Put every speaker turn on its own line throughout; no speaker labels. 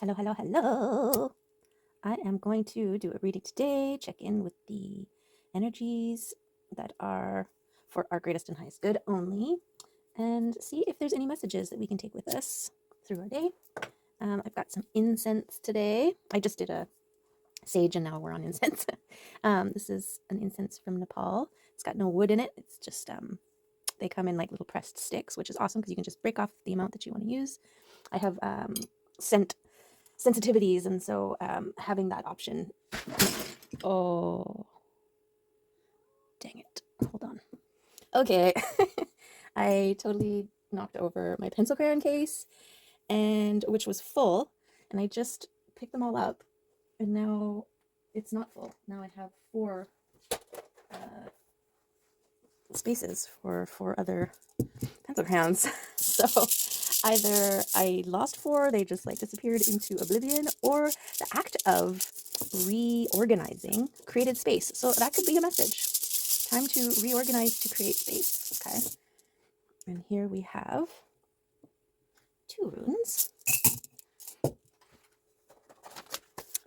Hello, hello, hello. I am going to do a reading today, check in with the energies that are for our greatest and highest good only, and see if there's any messages that we can take with us through our day. I've got some incense today. I just did a sage and now we're on incense. This is an incense from Nepal. It's got no wood in it. It's just, they come in like little pressed sticks, which is awesome because you can just break off the amount that you want to use. I have scent sensitivities, and so having that option. Oh, dang it. Hold on. Okay. I totally knocked over my pencil crayon case, and which was full, and I just picked them all up, and now it's not full. Now I have four spaces for four other pencil crayons. So either I lost four, they just like disappeared into oblivion, or the act of reorganizing created space. So that could be a message. Time to reorganize to create space. Okay. And here we have two runes.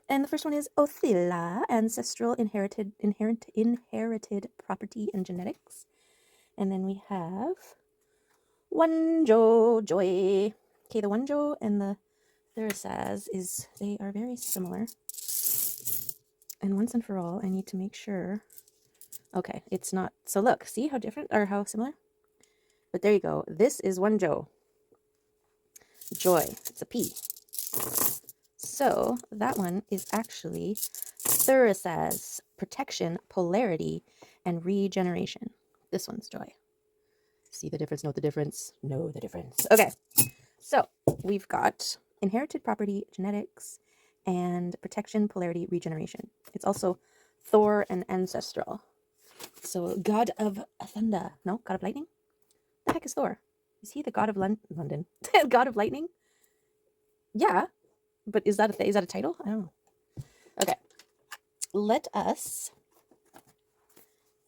And the first one is Othila, ancestral inherited property and genetics. And then we have Wonjo, joy. Okay, the Wonjo and the Thurisaz they are very similar. And once and for all, I need to make sure. Okay, it's not. So look, see how different or how similar? But there you go. This is Wonjo. Joy. It's a P. So that one is actually Thurisaz, protection, polarity, and regeneration. This one's joy. See the difference? Know the difference? Know the difference. Okay. So we've got inherited property, genetics, and protection, polarity, regeneration. It's also Thor and ancestral. So god of thunder. No, god of lightning? The heck is Thor? Is he the god of London? God of lightning? Yeah. But is that a title? I don't know. Okay. Let us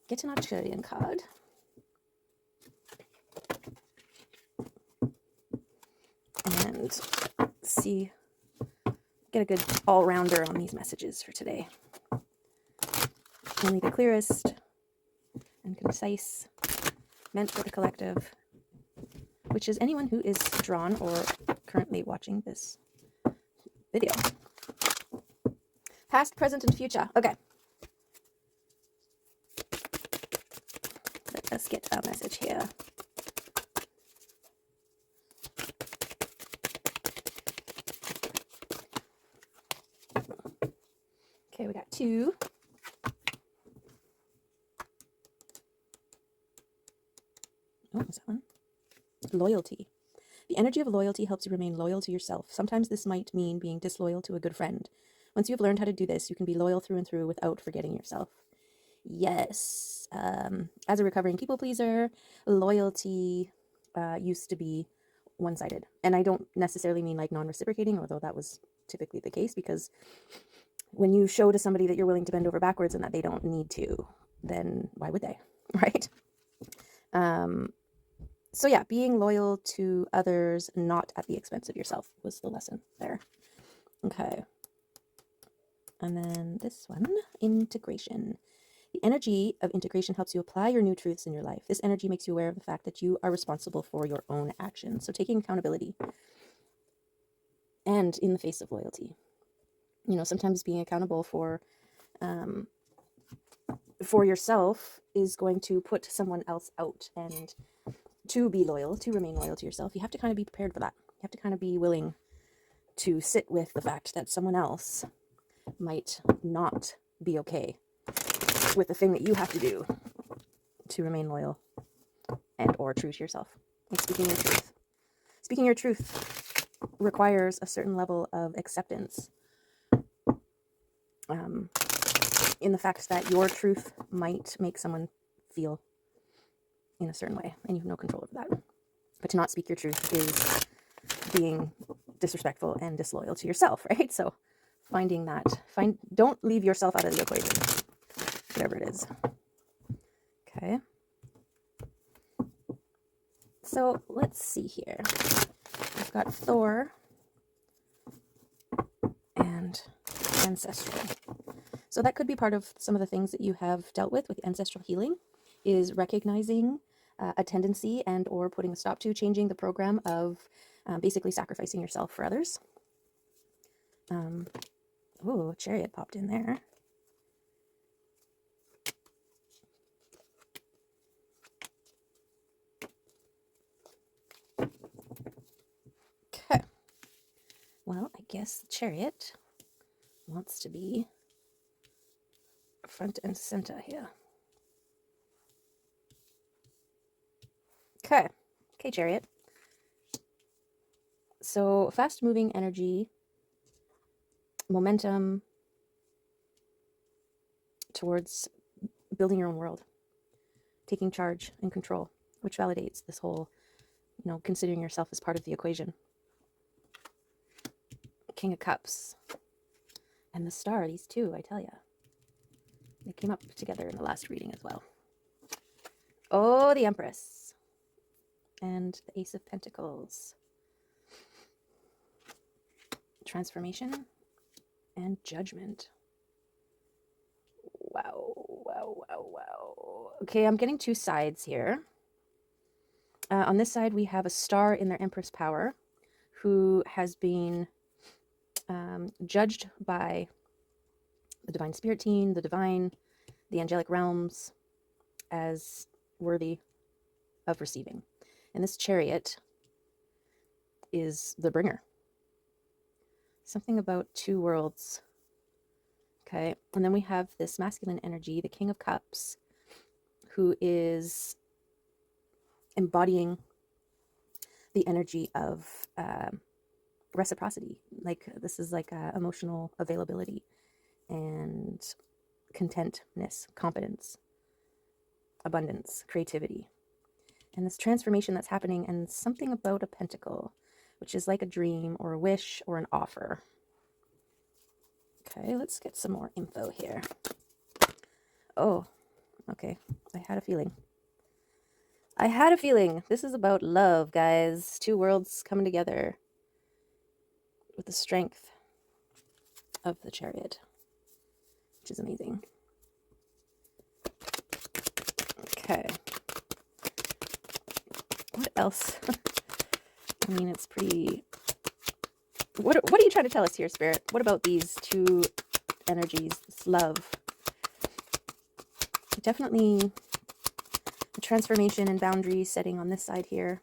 get an Arcturian card. And see, get a good all-rounder on these messages for today. Only the clearest and concise, meant for the collective, which is anyone who is drawn or currently watching this video. Past, present, and future. Okay. Let us get a message here. Okay, we got two. Oh, is that one? Loyalty. The energy of loyalty helps you remain loyal to yourself. Sometimes this might mean being disloyal to a good friend. Once you've learned how to do this, you can be loyal through and through without forgetting yourself. Yes. As a recovering people pleaser, loyalty used to be one-sided. And I don't necessarily mean like non-reciprocating, although that was typically the case, because when you show to somebody that you're willing to bend over backwards and that they don't need to, then why would they, right? So yeah, being loyal to others, not at the expense of yourself, was the lesson there. Okay. And then this one, integration. The energy of integration helps you apply your new truths in your life. This energy makes you aware of the fact that you are responsible for your own actions. So taking accountability. And in the face of loyalty. You know, sometimes being accountable for yourself is going to put someone else out, and to be loyal, to remain loyal to yourself, you have to kind of be prepared for that. You have to kind of be willing to sit with the fact that someone else might not be okay with the thing that you have to do to remain loyal and or true to yourself. Like speaking your truth. Speaking your truth requires a certain level of acceptance in the fact that your truth might make someone feel in a certain way, and you have no control over that. But to not speak your truth is being disrespectful and disloyal to yourself, right? So finding that, don't leave yourself out of the equation, whatever it is. Okay. So let's see here. I've got Thor and ancestral. So that could be part of some of the things that you have dealt with ancestral healing, is recognizing a tendency and or putting a stop to, changing the program of basically sacrificing yourself for others. Oh, Chariot popped in there. Okay. Well, I guess the Chariot wants to be front and center here. Okay. Okay, Chariot. So fast moving energy, momentum towards building your own world, taking charge and control, which validates this whole, considering yourself as part of the equation. King of Cups and the Star, these two, I tell ya, they came up together in the last reading as well. Oh, the Empress and the Ace of Pentacles. Transformation and Judgment. Wow, wow, wow, wow. Okay, I'm getting two sides here. On this side, we have a Star in their Empress power who has been judged by the Divine Spirit Team, the Divine, the Angelic Realms as worthy of receiving. And this Chariot is the bringer. Something about two worlds. Okay, and then we have this masculine energy, the King of Cups, who is embodying the energy of reciprocity. Like, this is like emotional availability and contentness, competence, abundance, creativity. And this transformation that's happening, and something about a pentacle, which is like a dream or a wish or an offer. Okay, let's get some more info here. Oh, okay. I had a feeling. This is about love, guys. Two worlds coming together with the strength of the Chariot, which is amazing. Okay. What else? I mean, it's pretty... What are you trying to tell us here, Spirit? What about these two energies, this love? Definitely a transformation and boundary setting on this side here.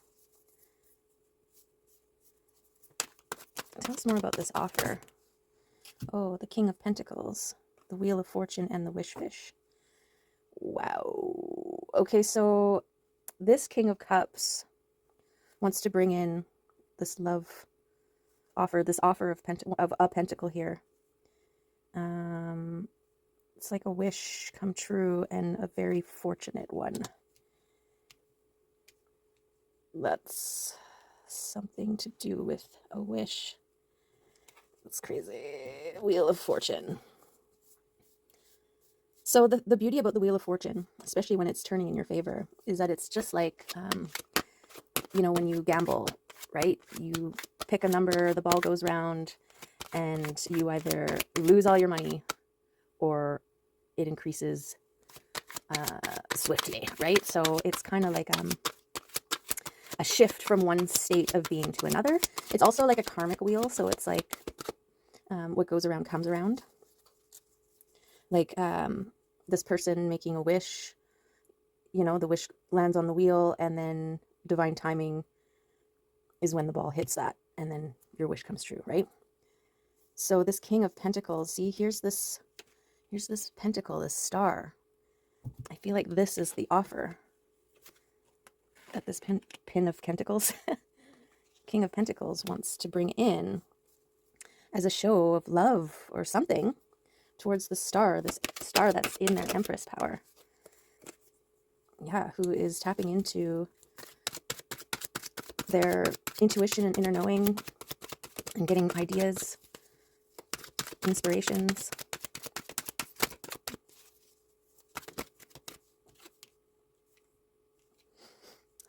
Tell us more about this offer. Oh, the King of Pentacles, the Wheel of Fortune, and the Wish Fish. Wow. Okay, so this King of Cups wants to bring in this love offer, this offer of a pentacle here. It's like a wish come true and a very fortunate one. That's something to do with a wish. That's crazy. Wheel of Fortune. So the beauty about the Wheel of Fortune, especially when it's turning in your favor, is that it's just like, when you gamble, right? You pick a number, the ball goes round, and you either lose all your money or it increases swiftly, right? So it's kind of like a shift from one state of being to another. It's also like a karmic wheel, so it's like what goes around comes around. Like this person making a wish, the wish lands on the wheel, and then divine timing is when the ball hits that, and then your wish comes true, right? So this King of Pentacles, see, here's this pentacle, this star. I feel like this is the offer that this pin of Pentacles, King of Pentacles, wants to bring in as a show of love or something towards this star that's in their Empress power. Yeah, who is tapping into their intuition and inner knowing and getting ideas, inspirations.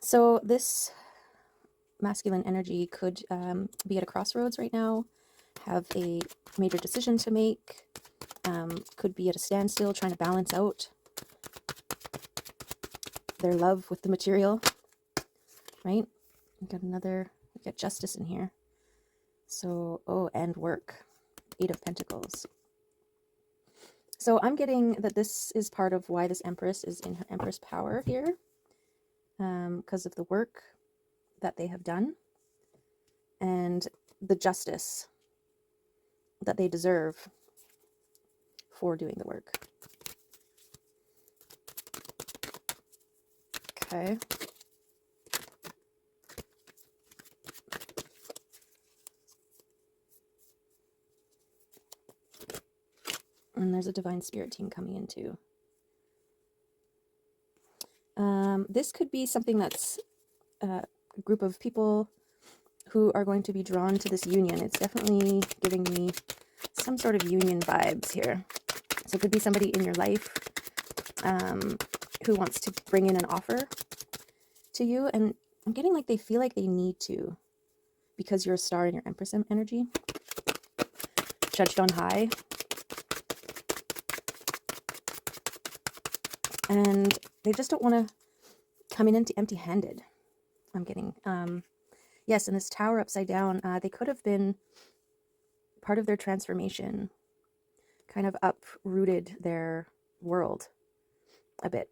So this masculine energy could be at a crossroads right now, have a major decision to make, could be at a standstill trying to balance out their love with the material, right? We got justice in here. So, oh, and work. 8 of Pentacles. So I'm getting that this is part of why this Empress is in her Empress power here, because of the work that they have done and the justice that they deserve for doing the work. Okay. And there's a divine spirit team coming in too. This could be something that's a group of people who are going to be drawn to this union. It's definitely giving me some sort of union vibes here. So it could be somebody in your life who wants to bring in an offer to you. And I'm getting like they feel like they need to, because you're a star in your Empress energy. Judged on high. And they just don't want to come in empty-handed, I'm getting. Yes, and this tower upside down, they could have been part of their transformation, kind of uprooted their world a bit.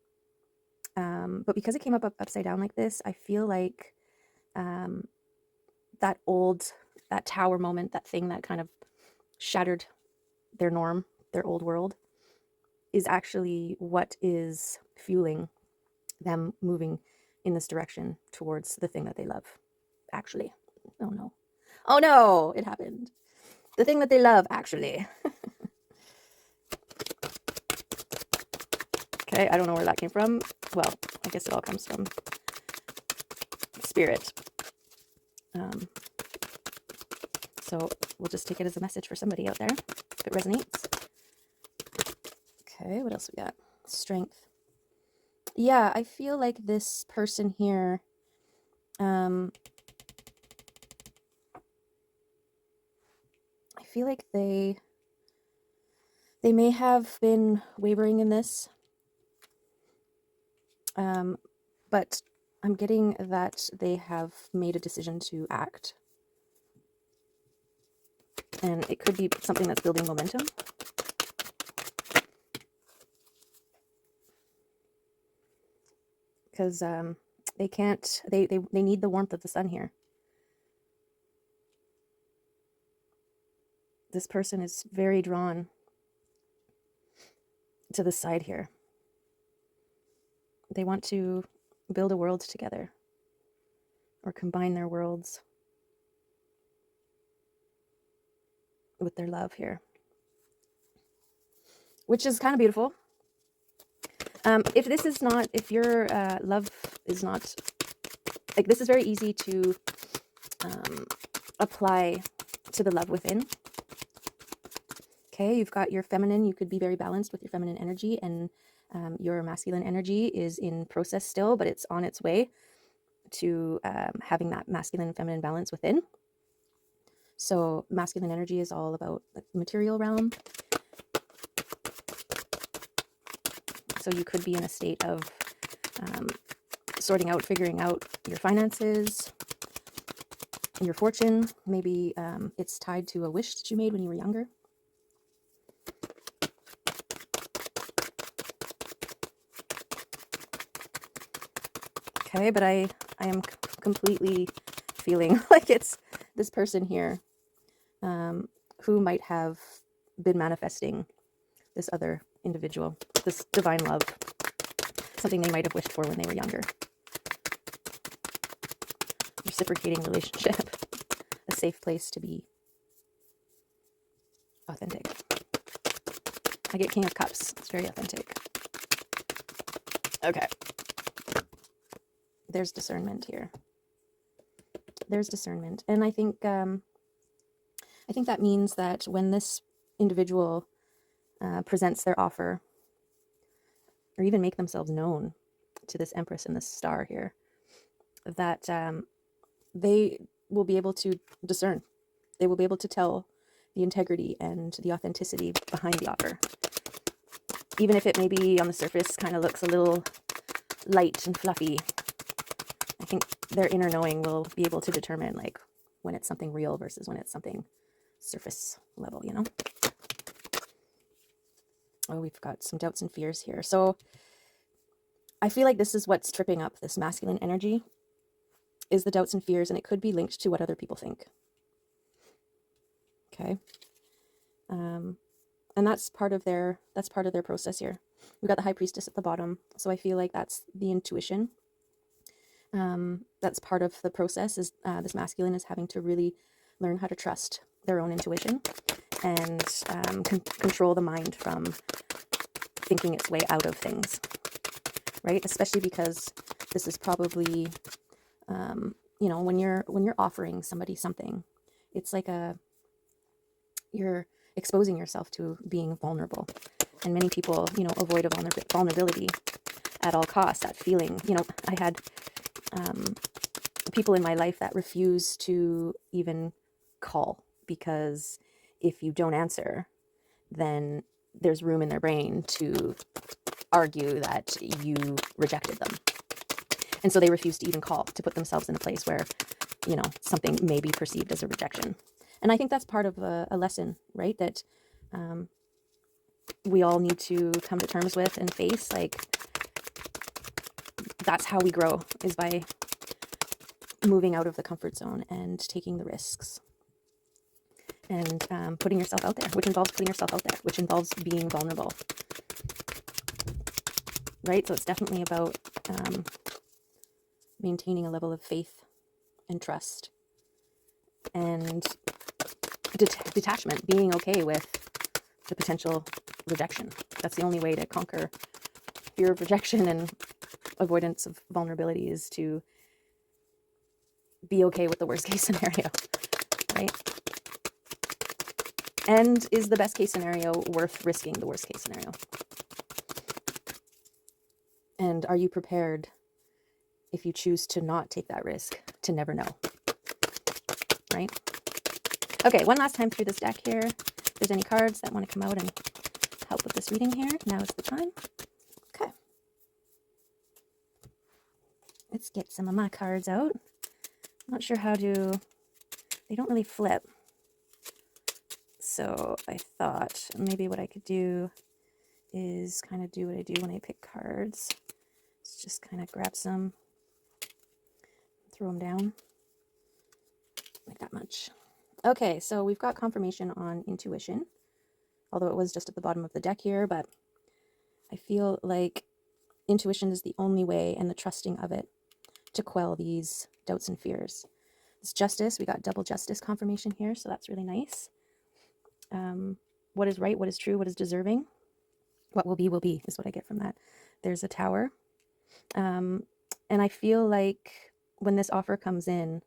But because it came up upside down like this, I feel like that tower moment, that thing that kind of shattered their norm, their old world, is actually what is fueling them moving in this direction towards the thing that they love. Actually, oh no, oh no, it happened. The thing that they love, actually. Okay, I don't know where that came from. Well, I guess it all comes from spirit. So we'll just take it as a message for somebody out there, if it resonates. Okay, what else we got? Strength. Yeah, I feel like this person here, I feel like they may have been wavering in this, but I'm getting that they have made a decision to act. And it could be something that's building momentum. Because they can't, they need the warmth of the sun here. This person is very drawn to the side here. They want to build a world together, or combine their worlds with their love here, which is kind of beautiful. If this is not, if your love is not, like, this is very easy to apply to the love within. Okay, you've got your feminine, you could be very balanced with your feminine energy, and your masculine energy is in process still, but it's on its way to having that masculine and feminine balance within. So masculine energy is all about the material realm. So you could be in a state of sorting out, figuring out your finances, your fortune. Maybe it's tied to a wish that you made when you were younger. Okay, but I am completely feeling like it's this person here who might have been manifesting this other individual, this divine love, something they might have wished for when they were younger. Reciprocating relationship, a safe place to be authentic. I get King of Cups. It's very authentic. Okay. There's discernment here. There's discernment. And I think that means that when this individual presents their offer, or even make themselves known to this Empress and this star here, that they will be able to discern. They will be able to tell the integrity and the authenticity behind the offer. Even if it maybe on the surface kind of looks a little light and fluffy, I think their inner knowing will be able to determine like when it's something real versus when it's something surface level, you know? Oh, we've got some doubts and fears here. So I feel like this is what's tripping up this masculine energy, is the doubts and fears, and it could be linked to what other people think. Okay. And that's part of their process here. We've got the high priestess at the bottom. So I feel like that's the intuition. That's part of the process, is this masculine is having to really learn how to trust their own intuition and control the mind from thinking its way out of things, right? Especially because this is probably, you know, when you're offering somebody something, it's like you're exposing yourself to being vulnerable. And many people, you know, avoid a vulnerability at all costs, that feeling. You know, I had people in my life that refuse to even call, because if you don't answer, then there's room in their brain to argue that you rejected them. And so they refuse to even call, to put themselves in a place where, you know, something may be perceived as a rejection. And I think that's part of a lesson, right? That we all need to come to terms with and face. Like, that's how we grow, is by moving out of the comfort zone and taking the risks and putting yourself out there, which involves putting yourself out there, which involves being vulnerable, right? So it's definitely about maintaining a level of faith and trust and detachment, being okay with the potential rejection. That's the only way to conquer fear of rejection and avoidance of vulnerability, is to be okay with the worst case scenario, right? And is the best case scenario worth risking the worst case scenario? And are you prepared, if you choose to not take that risk, to never know, right? Okay, one last time through this deck here. If there's any cards that want to come out and help with this reading here, now is the time. Okay. Let's get some of my cards out. I'm not sure how to... They don't really flip. So I thought maybe what I could do is kind of do what I do when I pick cards. Let's just kind of grab some, throw them down, like that much. Okay, so we've got confirmation on intuition, although it was just at the bottom of the deck here, but I feel like intuition is the only way, and the trusting of it, to quell these doubts and fears. It's justice. We got double justice confirmation here, so that's really nice. What is right, what is true, what is deserving, what will be is what I get from that. There's a tower. And I feel like when this offer comes in,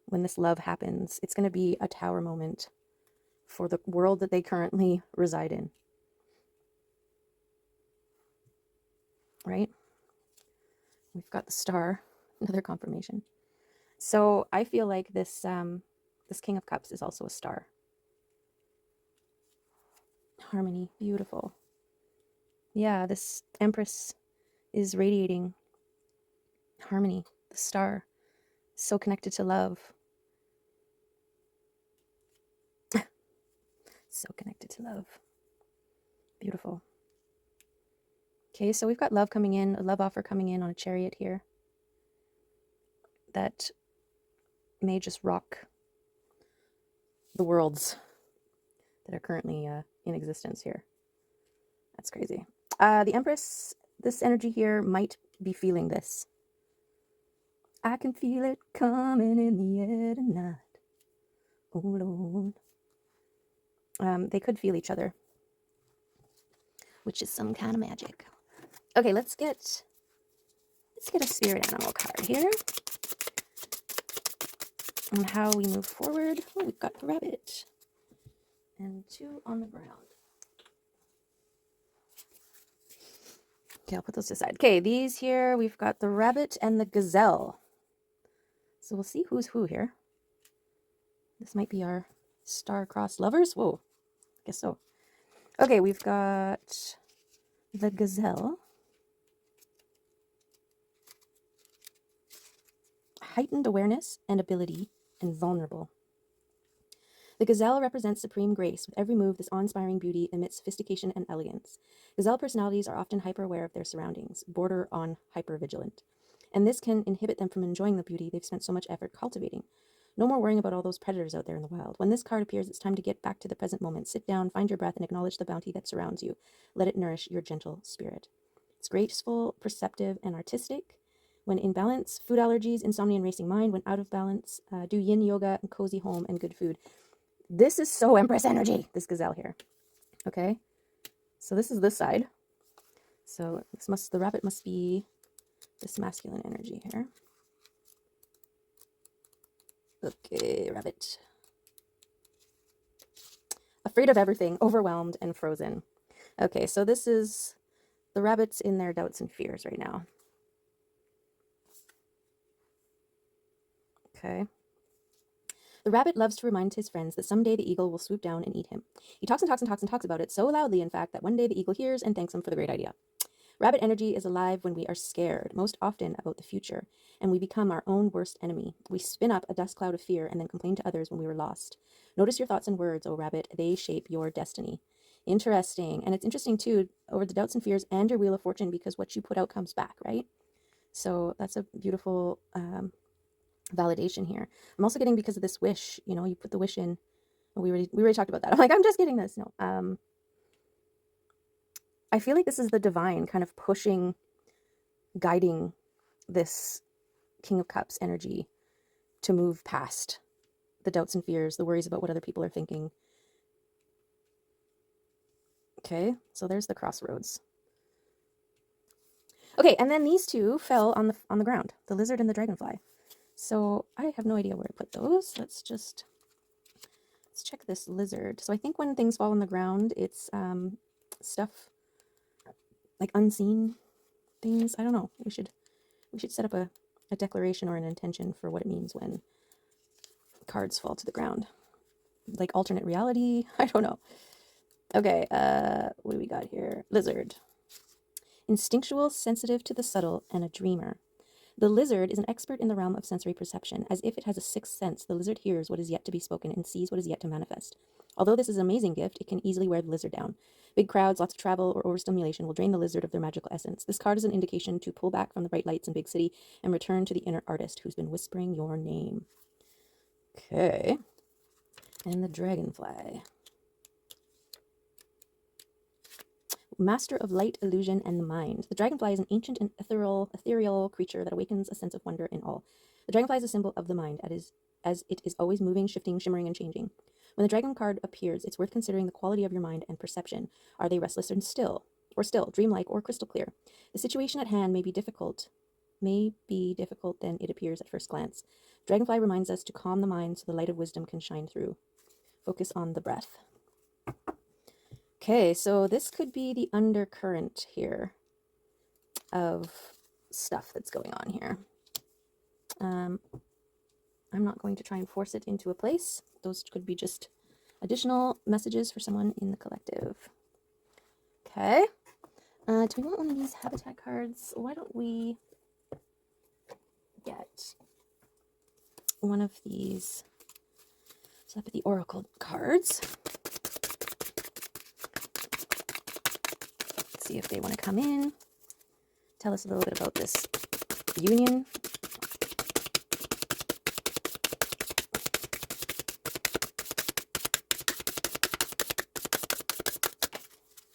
when this love happens, it's going to be a tower moment for the world that they currently reside in. Right? We've got the star, another confirmation. So I feel like this this King of Cups is also a star. Harmony, beautiful. Yeah, this Empress is radiating harmony. The star, so connected to love. So connected to love. Beautiful. Okay, so we've got love coming in, a love offer coming in on a Chariot here that may just rock the worlds that are currently in existence here. That's crazy. The Empress, this energy here might be feeling this. I can feel it coming in the air tonight. Oh, Lord. They could feel each other, which is some kind of magic. Okay, let's get a spirit animal card here on how we move forward. Oh, we've got the rabbit and 2 on the ground. Okay, I'll put those aside. Okay, these here, we've got the rabbit and the gazelle. So we'll see who's who here. This might be our Star-crossed lovers? Whoa, guess so. Okay, we've got the gazelle. Heightened awareness and ability and vulnerable. The gazelle represents supreme grace. With every move, this awe-inspiring beauty emits sophistication and elegance. Gazelle personalities are often hyper-aware of their surroundings, border on hyper-vigilant. And this can inhibit them from enjoying the beauty they've spent so much effort cultivating. No more worrying about all those predators out there in the wild. When this card appears, it's time to get back to the present moment. Sit down, find your breath, and acknowledge the bounty that surrounds you. Let it nourish your gentle spirit. It's graceful, perceptive, and artistic. When in balance, food allergies, insomnia, and racing mind. When out of balance, do yin yoga and cozy home and good food. This is so Empress energy, this gazelle here. Okay, so this is this side. So the rabbit must be this masculine energy here. Okay, rabbit. Afraid of everything, overwhelmed, and frozen. Okay, so this is the rabbits in their doubts and fears right now. Okay. The rabbit loves to remind his friends that someday the eagle will swoop down and eat him. He talks and talks and talks and talks about it so loudly, in fact, that one day the eagle hears and thanks him for the great idea. Rabbit energy is alive when we are scared, most often about the future, and we become our own worst enemy. We spin up a dust cloud of fear and then complain to others when we were lost. Notice your thoughts and words, O rabbit. They shape your destiny. Interesting. And it's interesting, too, over the doubts and fears and your wheel of fortune, because what you put out comes back, right? So that's a beautiful validation here. I'm also getting, because of this wish, you know, you put the wish in. We already talked about that. I'm like, I'm just getting this. No. I feel like this is the divine kind of pushing, guiding this King of Cups energy to move past the doubts and fears, the worries about what other people are thinking. Okay, so there's the crossroads. Okay, and then these two fell on the ground, the lizard and the dragonfly. So I have no idea where to put those. Let's check this lizard. So I think when things fall on the ground, it's stuff like unseen things. I don't know. We should set up a declaration or an intention for what it means when cards fall to the ground. Like alternate reality. I don't know. Okay, what do we got here? Lizard. Instinctual, sensitive to the subtle, and a dreamer. The lizard is an expert in the realm of sensory perception. As if it has a sixth sense, the lizard hears what is yet to be spoken and sees what is yet to manifest. Although this is an amazing gift, it can easily wear the lizard down. Big crowds, lots of travel, or overstimulation will drain the lizard of their magical essence. This card is an indication to pull back from the bright lights in big city and return to the inner artist who's been whispering your name. Okay. And the dragonfly. Master of light, illusion, and the mind. The dragonfly is an ancient and ethereal creature that awakens a sense of wonder in all. The dragonfly is a symbol of the mind, as it is always moving, shifting, shimmering, and changing. When the dragon card appears, it's worth considering the quality of your mind and perception. Are they restless and still, dreamlike, or crystal clear? The situation at hand may be difficult than it appears at first glance. Dragonfly reminds us to calm the mind so the light of wisdom can shine through. Focus on the breath. Okay, so this could be the undercurrent here of stuff that's going on here. I'm not going to try and force it into a place. Those could be just additional messages for someone in the collective. Okay. Do we want one of these habitat cards? Why don't we get one of these? So up at the oracle cards. See if they want to come in, tell us a little bit about this union.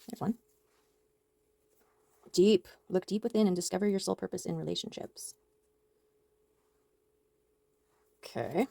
There's one. Deep. Look deep within and discover your soul purpose in relationships. Okay.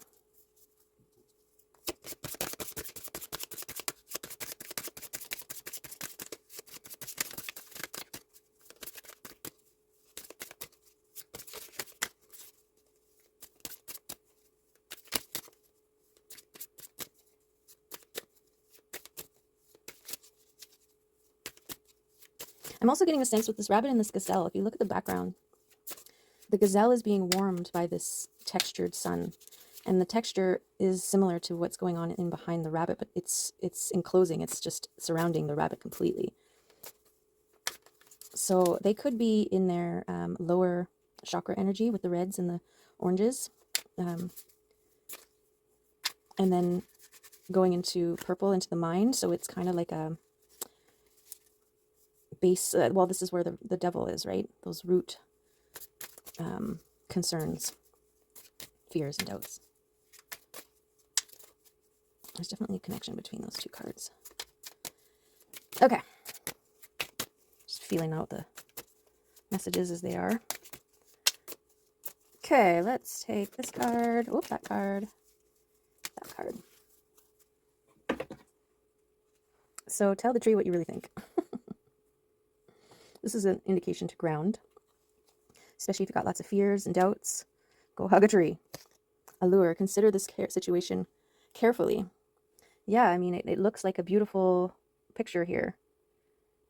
I'm also getting a sense with this rabbit and this gazelle. If you look at the background, the gazelle is being warmed by this textured sun, And the texture is similar to what's going on in behind the rabbit, but it's enclosing, it's just surrounding the rabbit completely. So they could be in their lower chakra energy with the reds and the oranges. And then going into purple, into the mind. So it's kind of like a base, well, this is where the devil is, right? Those root concerns, fears, and doubts. There's definitely a connection between those two cards. Okay. Just feeling out the messages as they are. Okay, let's take this card. Oh, that card. That card. So tell the tree what you really think. This is an indication to ground. Especially if you've got lots of fears and doubts. Go hug a tree. Allure. Consider this situation carefully. Yeah, I mean, it looks like a beautiful picture here.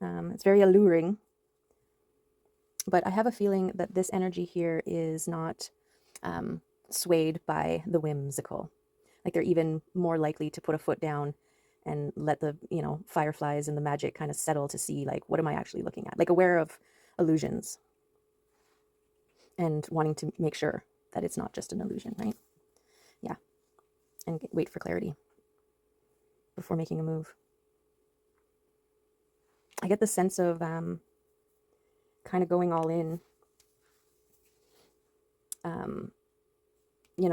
It's very alluring. But I have a feeling that this energy here is not swayed by the whimsical. Like they're even more likely to put a foot down and let the, fireflies and the magic kind of settle to see, like, what am I actually looking at? Like aware of illusions and wanting to make sure that it's not just an illusion, right? Yeah. And wait for clarity before making a move. I get the sense of kind of going all in.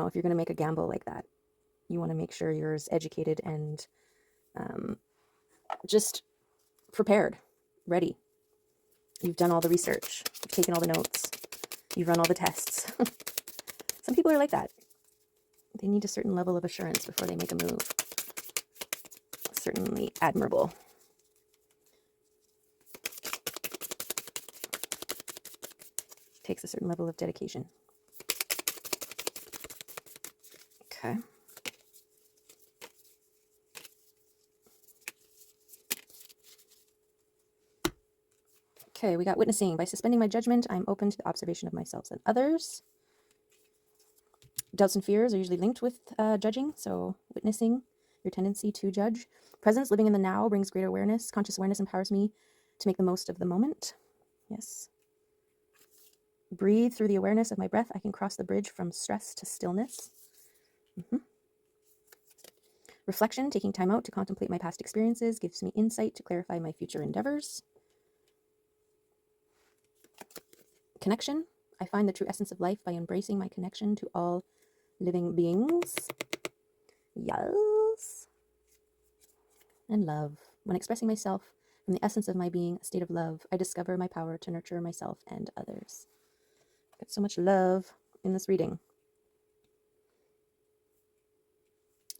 If you're going to make a gamble like that, you want to make sure you're as educated and just prepared, ready. You've done all the research, you've taken all the notes, you've run all the tests. Some people are like that. They need a certain level of assurance before they make a move. Certainly admirable. Takes a certain level of dedication. Okay. Okay, we got witnessing. By suspending my judgment, I'm open to the observation of myself and others. Doubts and fears are usually linked with judging, so witnessing, your tendency to judge. Presence, living in the now, brings greater awareness. Conscious awareness empowers me to make the most of the moment. Yes. Breathe through the awareness of my breath. I can cross the bridge from stress to stillness. Reflection, taking time out to contemplate my past experiences, gives me insight to clarify my future endeavors. Connection, I find the true essence of life by embracing my connection to all living beings. Yes. And love. When expressing myself from the essence of my being, a state of love, I discover my power to nurture myself and others. Got so much love in this reading.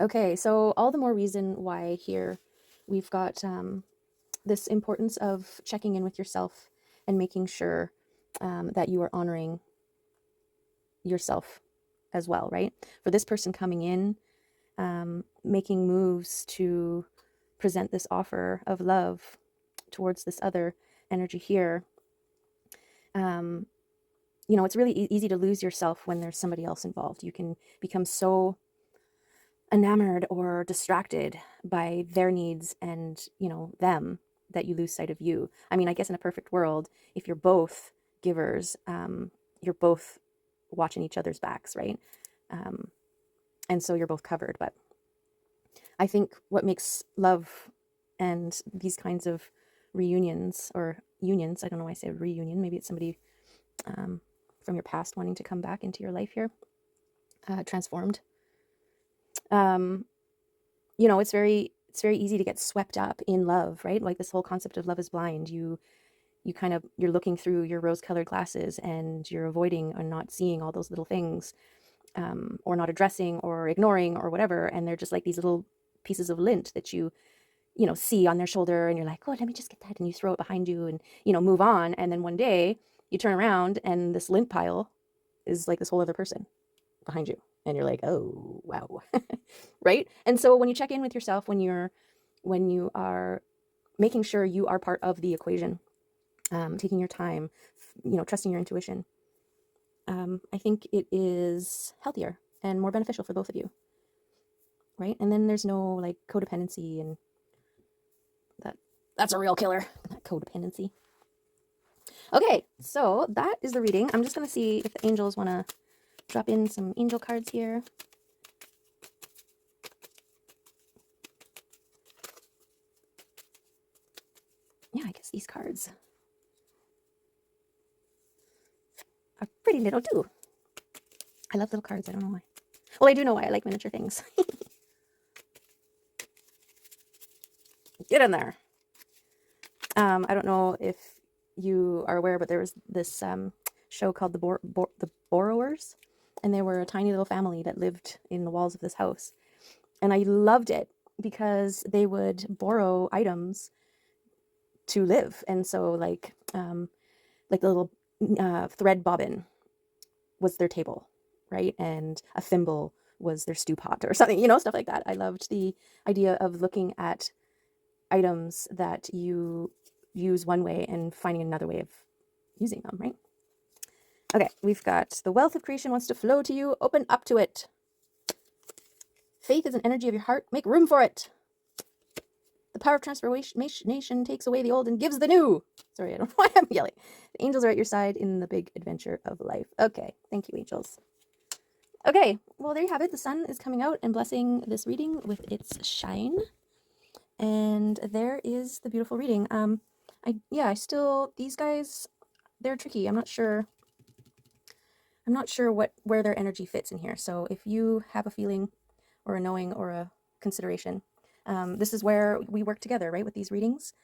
Okay, so all the more reason why here we've got this importance of checking in with yourself and making sure that you are honoring yourself as well, right? For this person coming in, making moves to present this offer of love towards this other energy here. It's really easy to lose yourself when there's somebody else involved. You can become so enamored or distracted by their needs and, them, that you lose sight of you. I mean, I guess in a perfect world, if you're both givers, you're both watching each other's backs, right? And so you're both covered. But I think what makes love and these kinds of reunions or unions, I don't know why I say reunion, maybe it's somebody from your past wanting to come back into your life here, transformed. It's very easy to get swept up in love, right? Like this whole concept of love is blind. You're looking through your rose-colored glasses and you're avoiding or not seeing all those little things, or not addressing or ignoring or whatever. And they're just like these little pieces of lint that you see on their shoulder, and you're like, oh, let me just get that. And you throw it behind you and, move on. And then one day you turn around and this lint pile is like this whole other person behind you. And you're like, oh, wow. Right? And so when you check in with yourself, when you are making sure you are part of the equation, taking your time, trusting your intuition, I think it is healthier and more beneficial for both of you, right? And then there's no like codependency, and that's a real killer, that codependency. Okay, so that is the reading. I'm just going to see if the angels want to drop in some angel cards here. Yeah, I guess these cards are pretty little too. I love little cards. I don't know why. Well, I do know why. I like miniature things. Get in there. I don't know if you are aware, but there was this show called The Borrowers, and they were a tiny little family that lived in the walls of this house. And I loved it because they would borrow items to live. And so like the little thread bobbin was their table, right? And a thimble was their stew pot or something, you know, stuff like that. I loved the idea of looking at items that you use one way and finding another way of using them, right? Okay, we've got the wealth of creation wants to flow to you. Open up to it. Faith is an energy of your heart. Make room for it. The power of transformation takes away the old and gives the new. Sorry, I don't know why I'm yelling. The angels are at your side in the big adventure of life. Okay, thank you, angels. Okay, well, there you have it. The sun is coming out and blessing this reading with its shine. And there is the beautiful reading. These guys, they're tricky. I'm not sure where their energy fits in here. So if you have a feeling or a knowing or a consideration, this is where we work together, right? With these readings.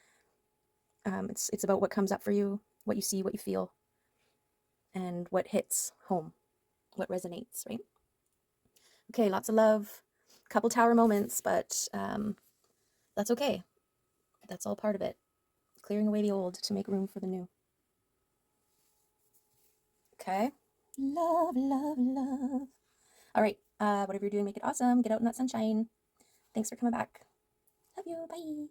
It's about what comes up for you, what you see, what you feel, and what hits home, what resonates, right? Okay, lots of love, couple tower moments, but that's okay. That's all part of it. Clearing away the old to make room for the new. Okay? Love, love, love. All right, whatever you're doing, make it awesome. Get out in that sunshine. Thanks for coming back. Love you. Bye.